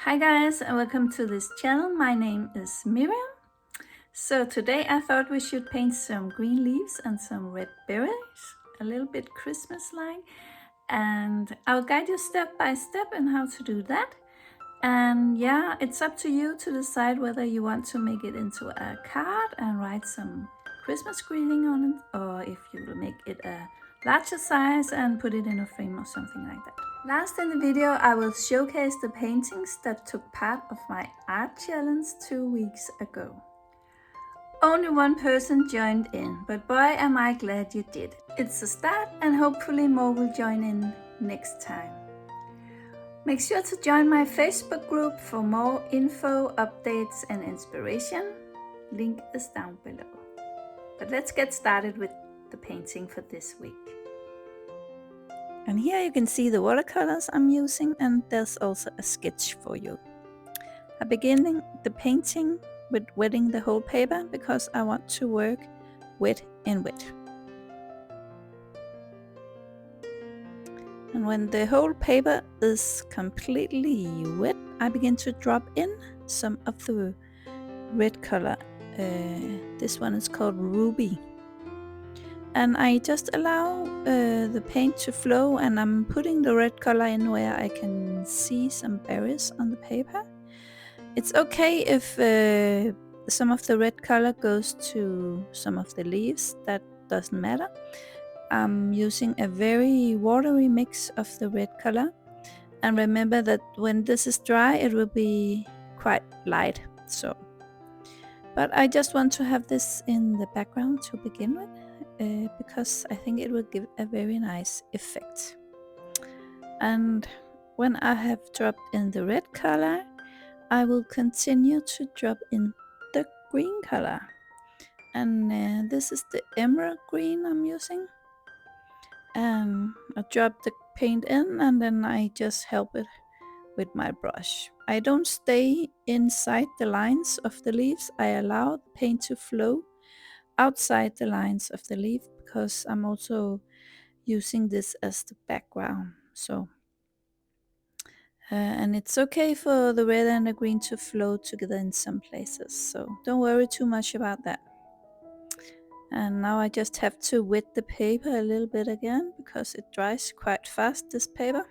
Hi guys, and welcome to this channel. My name is Miriam. So today I thought we should paint some green leaves and some red berries, a little bit Christmas-like, and I'll guide you step by step in how to do that. And yeah, it's up to you to decide whether you want to make it into a card and write some Christmas greeting on it, or if you will make it a larger size and put it in a frame or something like that. Last in the video, I will showcase the paintings that took part of my art challenge 2 weeks ago. Only one person joined in, but boy am I glad you did. It's a start and hopefully more will join in next time. Make sure to join my Facebook group for more info, updates and inspiration. Link is down below. But let's get started with the painting for this week. And here you can see the watercolors I'm using, and there's also a sketch for you. I'm beginning the painting with wetting the whole paper because I want to work wet in wet. And when the whole paper is completely wet, I begin to drop in some of the red color. This one is called Ruby. And I just allow the paint to flow, and I'm putting the red color in where I can see some berries on the paper. It's okay if some of the red color goes to some of the leaves, that doesn't matter. I'm using a very watery mix of the red color, and remember that when this is dry it will be quite light. But I just want to have this in the background to begin with, because I think it will give a very nice effect. And when I have dropped in the red color, I will continue to drop in the green color. And this is the emerald green I'm using. And I drop the paint in, and then I just help it with my brush. I don't stay inside the lines of the leaves. I allow the paint to flow outside the lines of the leaf because I'm also using this as the background. And it's okay for the red and the green to flow together in some places, so don't worry too much about that. And now I just have to wet the paper a little bit again because it dries quite fast, this paper.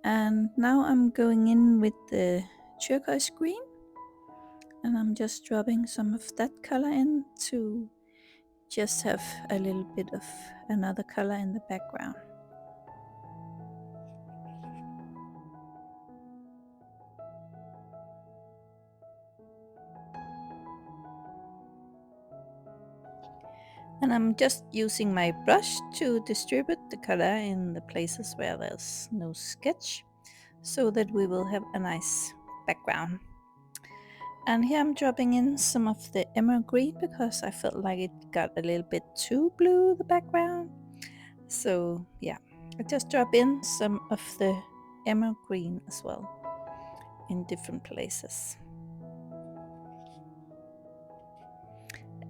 And now I'm going in with the turquoise green, and I'm just dropping some of that color in to just have a little bit of another color in the background. And I'm just using my brush to distribute the color in the places where there's no sketch, so that we will have a nice background. And here I'm dropping in some of the emerald green because I felt like it got a little bit too blue, the background. So yeah, I just drop in some of the emerald green as well in different places.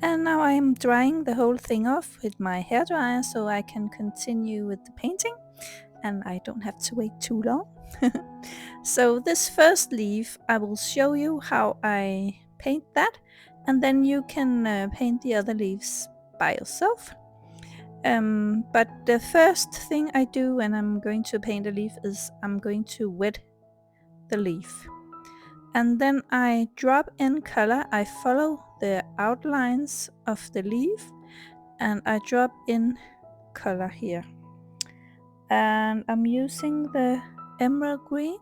And now I am drying the whole thing off with my hairdryer so I can continue with the painting and I don't have to wait too long. So this first leaf, I will show you how I paint that, and then you can paint the other leaves by yourself. But the first thing I do when I'm going to paint a leaf is I'm going to wet the leaf. And then I drop in color. I follow the outlines of the leaf and I drop in color here. And I'm using the emerald green,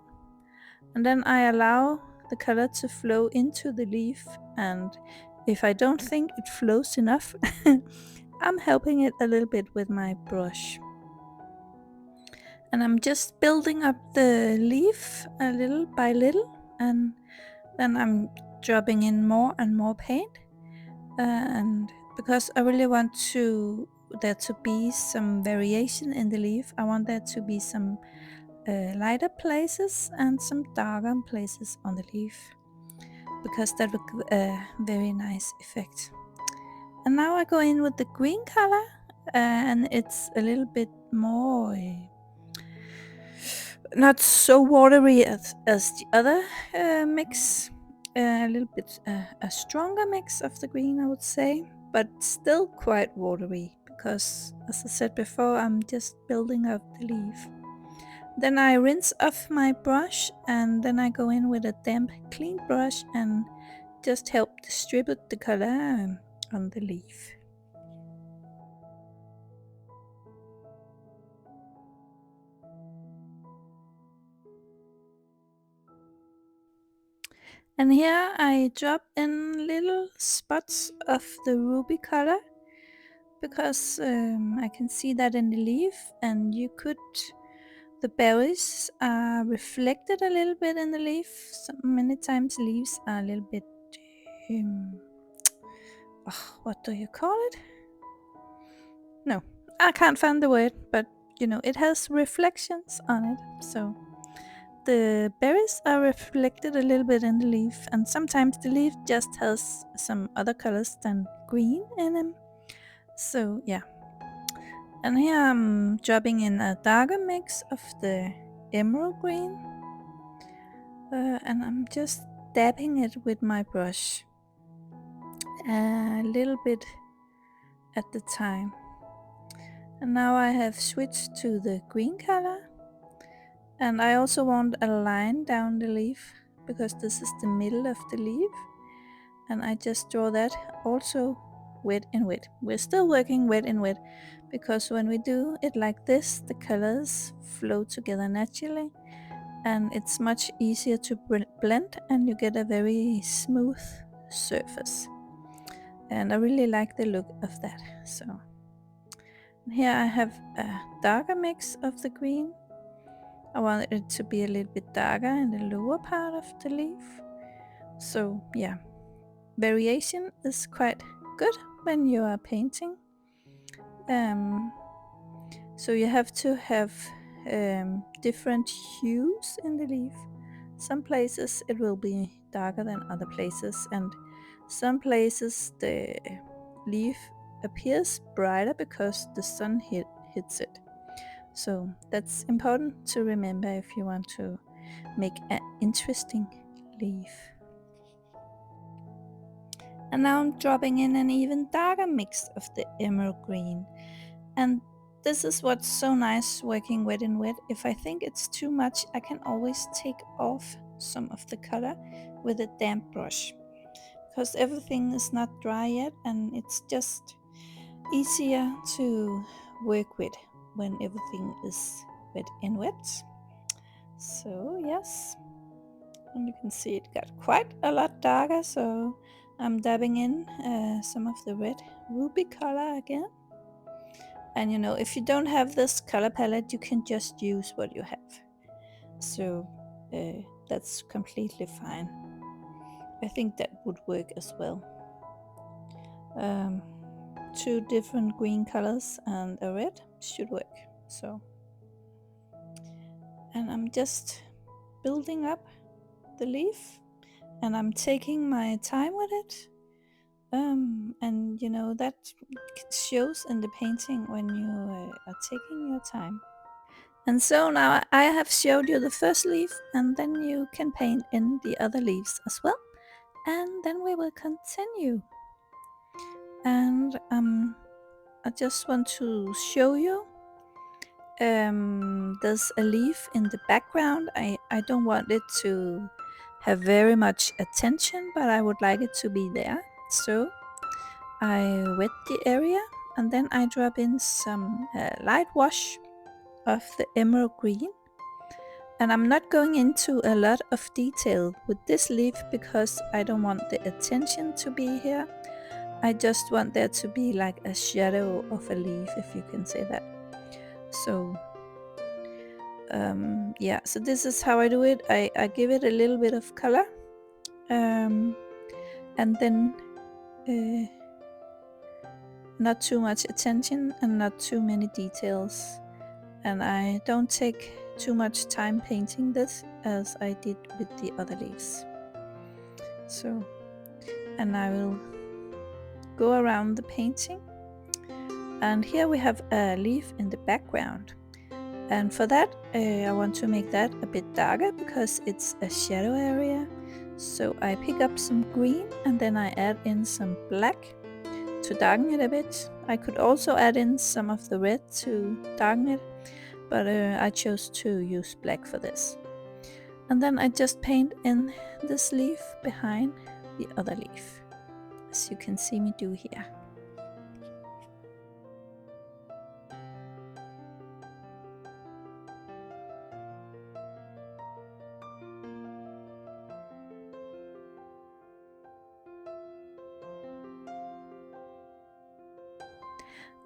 and then I allow the color to flow into the leaf, and if I don't think it flows enough I'm helping it a little bit with my brush. And I'm just building up the leaf a little by little, and then I'm dropping in more and more paint, and because I really want there to be some variation in the leaf. I want there to be some lighter places and some darker places on the leaf, because that would give a very nice effect. And now I go in with the green color, and it's a little bit more not so watery as the other mix. A little bit a stronger mix of the green, I would say, but still quite watery because, as I said before, I'm just building up the leaf. Then I rinse off my brush and then I go in with a damp clean brush and just help distribute the color on the leaf. And here I drop in little spots of the ruby color because I can see that in the leaf, and the berries are reflected a little bit in the leaf. So many times leaves are a little bit um, what do you call it? No, I can't find the word, but it has reflections on it. So the berries are reflected a little bit in the leaf, and sometimes the leaf just has some other colors than green in them. So yeah, and here I'm dropping in a darker mix of the emerald green, and I'm just dabbing it with my brush a little bit at the time. And now I have switched to the green color, and I also want a line down the leaf because this is the middle of the leaf, and I just draw that also wet and wet. We're still working wet and wet because when we do it like this, the colors flow together naturally and it's much easier to blend, and you get a very smooth surface. And I really like the look of that. So here I have a darker mix of the green. I want it to be a little bit darker in the lower part of the leaf. So yeah, variation is quite good when you are painting. So you have to have different hues in the leaf. Some places it will be darker than other places, and some places the leaf appears brighter because the sun hits it. So that's important to remember if you want to make an interesting leaf. And now I'm dropping in an even darker mix of the emerald green. And this is what's so nice working wet and wet. If I think it's too much, I can always take off some of the color with a damp brush, because everything is not dry yet and it's just easier to work with when everything is wet and wet. So yes, and you can see it got quite a lot darker, so I'm dabbing in some of the red ruby color again. And if you don't have this color palette, you can just use what you have. So that's completely fine. I think that would work as well. 2 different green colors and a red should work. So, and I'm just building up the leaf, and I'm taking my time with it. And that shows in the painting when you are taking your time. And so now I have showed you the first leaf, and then you can paint in the other leaves as well. And then we will continue. And I just want to show you. There's a leaf in the background. I don't want it to have very much attention, but I would like it to be there. So I wet the area, and then I drop in some light wash of the emerald green. And I'm not going into a lot of detail with this leaf because I don't want the attention to be here. I just want there to be like a shadow of a leaf, if you can say that. So yeah, so this is how I do it. I give it a little bit of color, and then not too much attention and not too many details. And I don't take too much time painting this as I did with the other leaves. So, and I will go around the painting, and here we have a leaf in the background, And for that, I want to make that a bit darker because it's a shadow area. So I pick up some green and then I add in some black to darken it a bit. I could also add in some of the red to darken it, but I chose to use black for this. And then I just paint in this leaf behind the other leaf, as you can see me do here.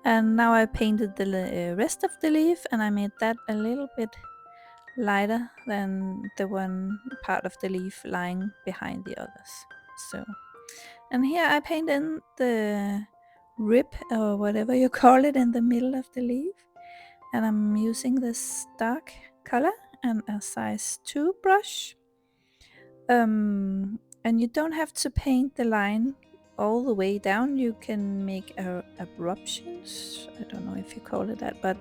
And now I painted the rest of the leaf, and I made that a little bit lighter than the one part of the leaf lying behind the others. So, and here I paint in the rib or whatever you call it in the middle of the leaf, and I'm using this dark color and a size 2 brush. And you don't have to paint the line all the way down. You can make abruptions, I don't know if you call it that, but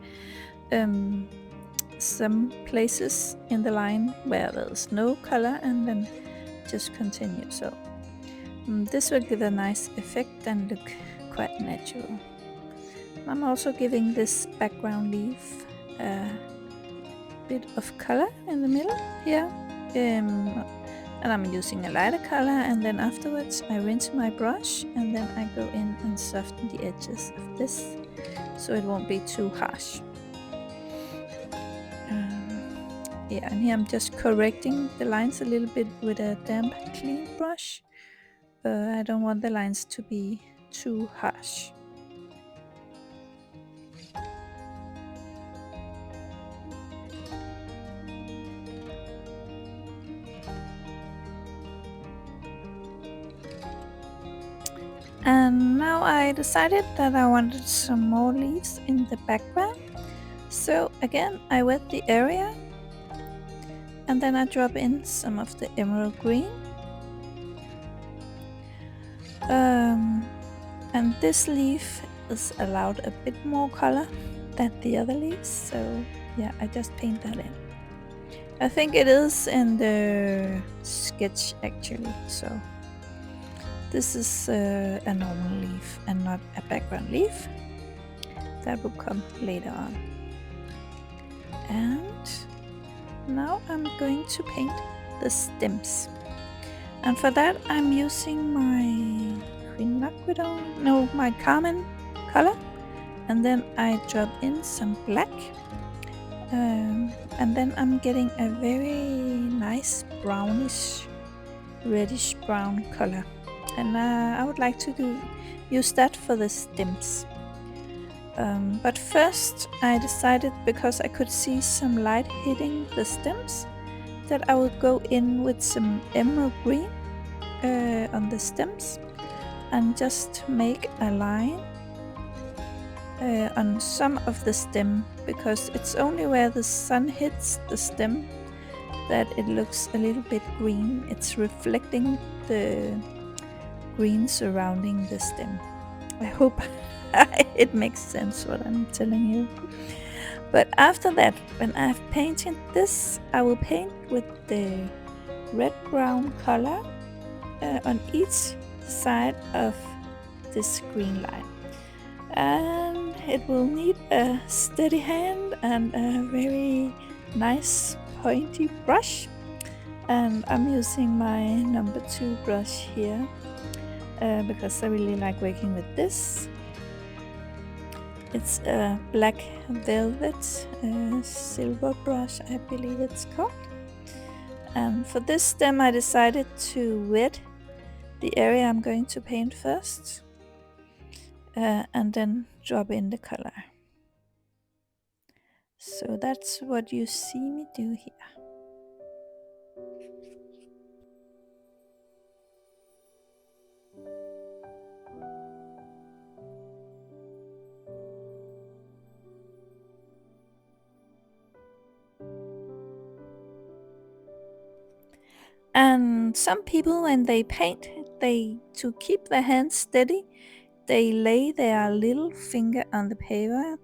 some places in the line where there's no color, and then just continue. So this will give a nice effect and look quite natural. I'm also giving this background leaf a bit of color in the middle here, and I'm using a lighter color, and then afterwards I rinse my brush and then I go in and soften the edges of this so it won't be too harsh. Yeah, and here I'm just correcting the lines a little bit with a damp clean brush. I don't want the lines to be too harsh. And now I decided that I wanted some more leaves in the background. So again, I wet the area and then I drop in some of the emerald green. And this leaf is allowed a bit more color than the other leaves, so yeah, I just paint that in. I think it is in the sketch actually, so this is a normal leaf and not a background leaf. That will come later on. And now I'm going to paint the stems. And for that I'm using my Qunacridone, no, my Carmine color, and then I drop in some black, and then I'm getting a very nice brownish, reddish brown color, and I would like to use that for the stems. But first I decided, because I could see some light hitting the stems, that I would go in with some emerald green on the stems and just make a line on some of the stem, because it's only where the sun hits the stem that it looks a little bit green. It's reflecting the green surrounding the stem. I hope it makes sense what I'm telling you. But after that, when I've painted this, I will paint with the red-brown color on each side of this green line. And it will need a steady hand and a very nice pointy brush. And I'm using my number 2 brush here because I really like working with this. It's a black velvet silver brush, I believe it's called. And for this stem I decided to wet the area I'm going to paint first, and then drop in the color. So that's what you see me do here. And some people, when they paint, to keep their hands steady, they lay their little finger on the paper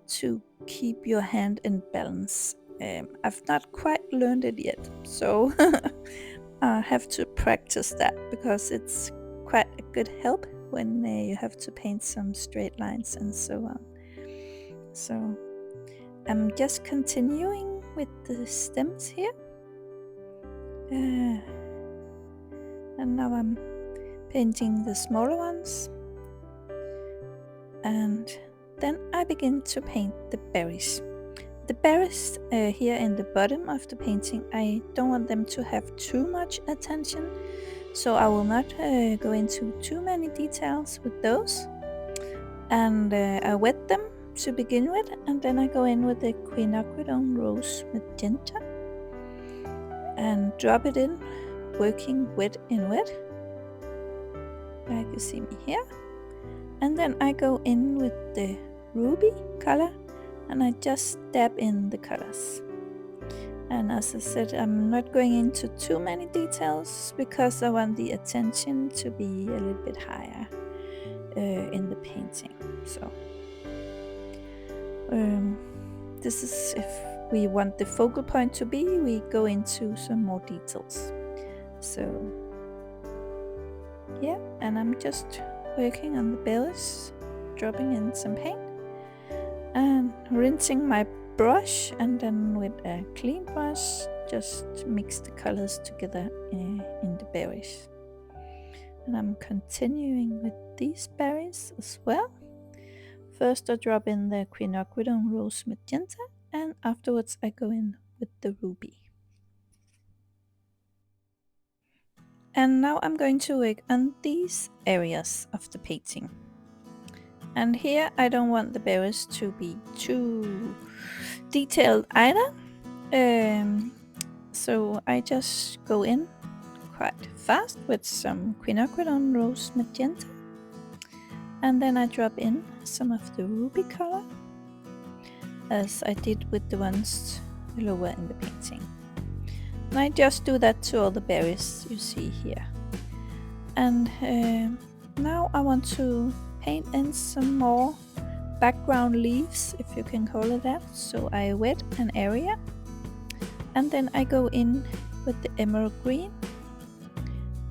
to keep your hand in balance. I've not quite learned it yet, so I have to practice that because it's quite a good help when you have to paint some straight lines and so on. So I'm just continuing with the stems here. And now I'm painting the smaller ones. And then I begin to paint the berries. The berries here in the bottom of the painting, I don't want them to have too much attention, so I will not go into too many details with those. And I wet them to begin with, and then I go in with the Qunacridone Rose Magenta and drop it in, working wet in wet, like you see me here. And then I go in with the ruby color and I just dab in the colors. And as I said, I'm not going into too many details because I want the attention to be a little bit higher in the painting. So this is if we want the focal point to be, we go into some more details. So yeah, and I'm just working on the bells, dropping in some paint and rinsing my brush, and then with a clean brush just mix the colors together in the berries. And I'm continuing with these berries as well. First I drop in the Qunacridone Rose Magenta, and afterwards I go in with the ruby. And now I'm going to work on these areas of the painting. And here I don't want the berries to be too detailed either. So I just go in quite fast with some Qunacridone Rose Magenta. And then I drop in some of the ruby color, as I did with the ones lower in the painting. And I just do that to all the berries you see here. And now I want to paint in some more background leaves, if you can call it that. So I wet an area and then I go in with the emerald green,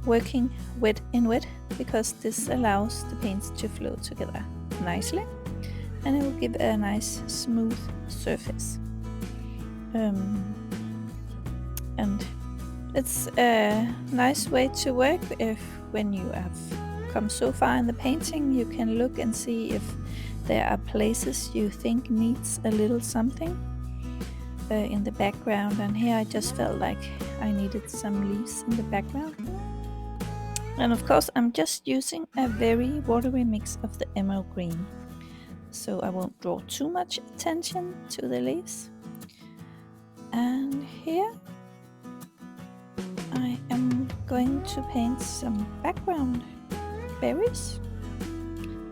working wet in wet, because this allows the paints to flow together nicely and it will give a nice smooth surface. And it's a nice way to work if when you have come so far in the painting, you can look and see if there are places you think needs a little something in the background. And here I just felt like I needed some leaves in the background. And of course I'm just using a very watery mix of the emerald green, so I won't draw too much attention to the leaves. And here I am going to paint some background berries,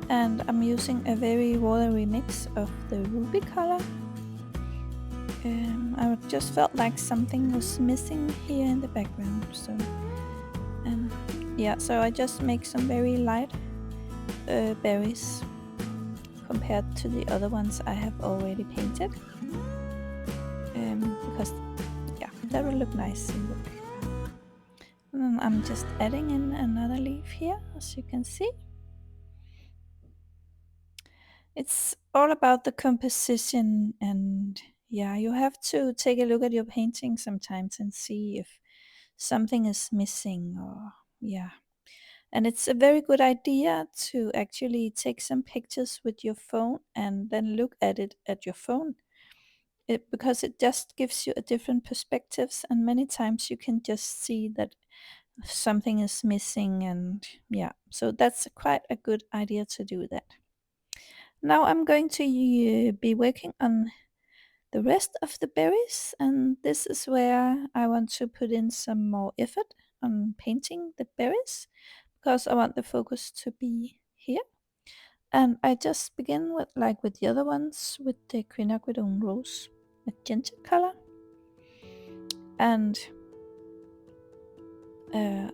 and I'm using a very watery mix of the ruby color. I just felt like something was missing here in the background, so yeah, so I just make some very light berries compared to the other ones I have already painted, because yeah, that will look nice in the background. And I'm just adding in another leaf here, as you can see. It's all about the composition, and yeah, you have to take a look at your painting sometimes and see if something is missing, or yeah. And it's a very good idea to actually take some pictures with your phone and then look at it at your phone. Because it just gives you a different perspectives, and many times you can just see that something is missing, and yeah, so that's quite a good idea to do that. Now I'm going to be working on the rest of the berries, and this is where I want to put in some more effort on painting the berries, because I want the focus to be here. And I just begin with, like with the other ones, with the Qunacridone Rose Magenta color, and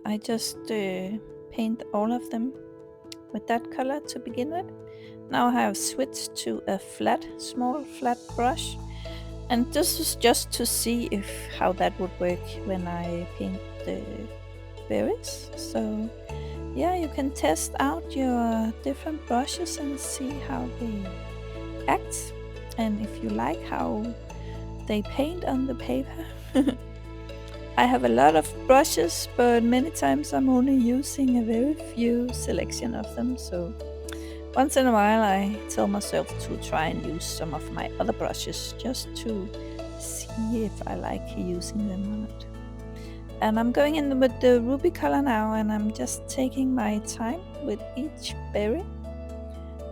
I just paint all of them with that color to begin with. Now I have switched to a small flat brush, and this is just to see how that would work when I paint the berries. So yeah, you can test out your different brushes and see how they act, and if you like how they paint on the paper. I have a lot of brushes, but many times I'm only using a very few selection of them, so once in a while I tell myself to try and use some of my other brushes just to see if I like using them or not. And I'm going in with the ruby color now, and I'm just taking my time with each berry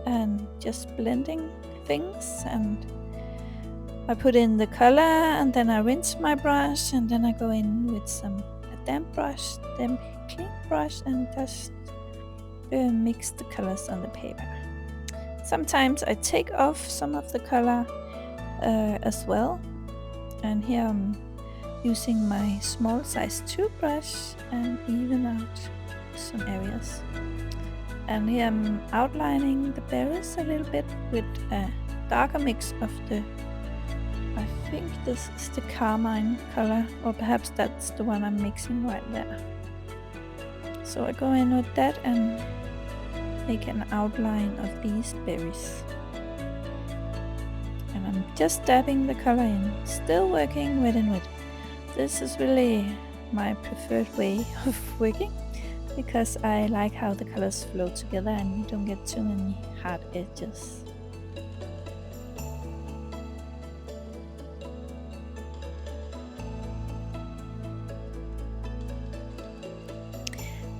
and just blending things, and I put in the color and then I rinse my brush, and then I go in with a damp clean brush, and just mix the colors on the paper. Sometimes I take off some of the color as well, and here I'm using my small size 2 brush and even out some areas. And here I'm outlining the berries a little bit with a darker mix of I think this is the Carmine color, or perhaps that's the one I'm mixing right there. So I go in with that and make an outline of these berries. And I'm just dabbing the color in, still working wet and wet. This is really my preferred way of working, because I like how the colors flow together and you don't get too many hard edges.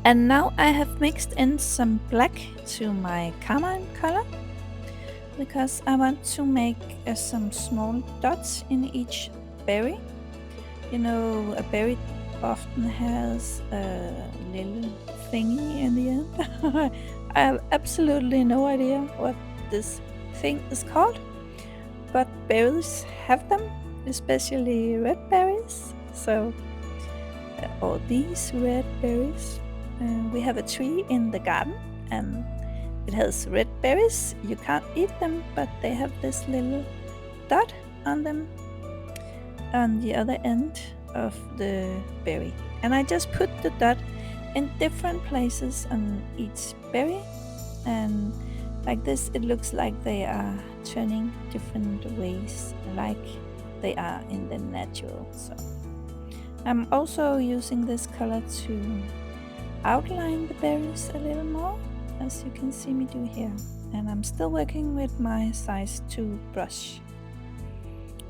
And now I have mixed in some black to my Carmine color, because I want to make some small dots in each berry. You know, a berry often has a little thingy in the end. I have absolutely no idea what this thing is called, but berries have them, especially red berries. So, or these red berries. We have a tree in the garden, and it has red berries. You can't eat them, but they have this little dot on them on the other end of the berry. And I just put the dot in different places on each berry, and like this it looks like they are turning different ways, like they are in the natural. So I'm also using this color to outline the berries a little more, as you can see me do here. And I'm still working with my size 2 brush.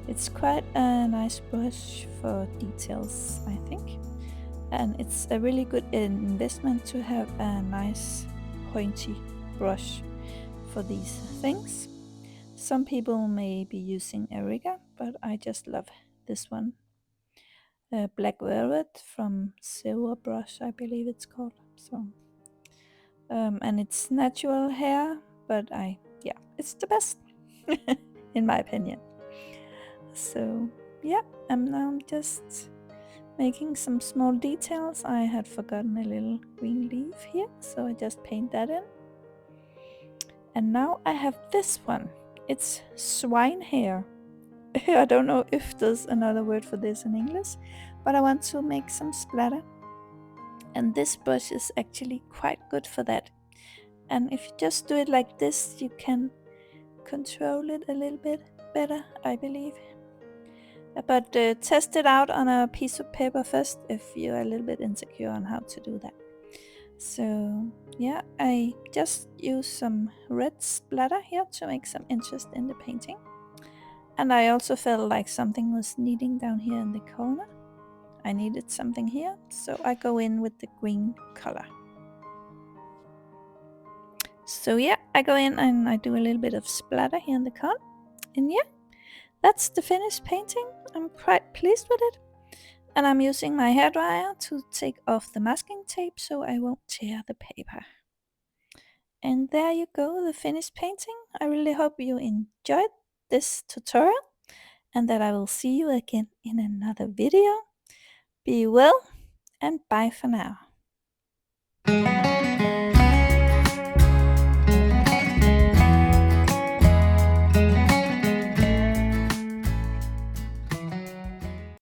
It's quite a nice brush for details, I think, and it's a really good investment to have a nice pointy brush for these things. Some people may be using a rigger, but I just love this one. Black velvet from Silver Brush, I believe it's called. So and it's natural hair, but it's the best in my opinion. So yeah, I'm now just making some small details. I had forgotten a little green leaf here, so I just paint that in. And now I have this one. It's swine hair. I don't know if there's another word for this in English, but I want to make some splatter. And this brush is actually quite good for that. And if you just do it like this, you can control it a little bit better, I believe. But test it out on a piece of paper first if you're a little bit insecure on how to do that. So yeah, I just use some red splatter here to make some interest in the painting. And I also felt like something was needing down here in the corner. I needed something here, so I go in with the green color. So yeah, I go in and I do a little bit of splatter here in the corner. And yeah, that's the finished painting. I'm quite pleased with it. And I'm using my hairdryer to take off the masking tape so I won't tear the paper. And there you go, the finished painting. I really hope you enjoyed this tutorial, and that I will see you again in another video. Be well, and bye for now.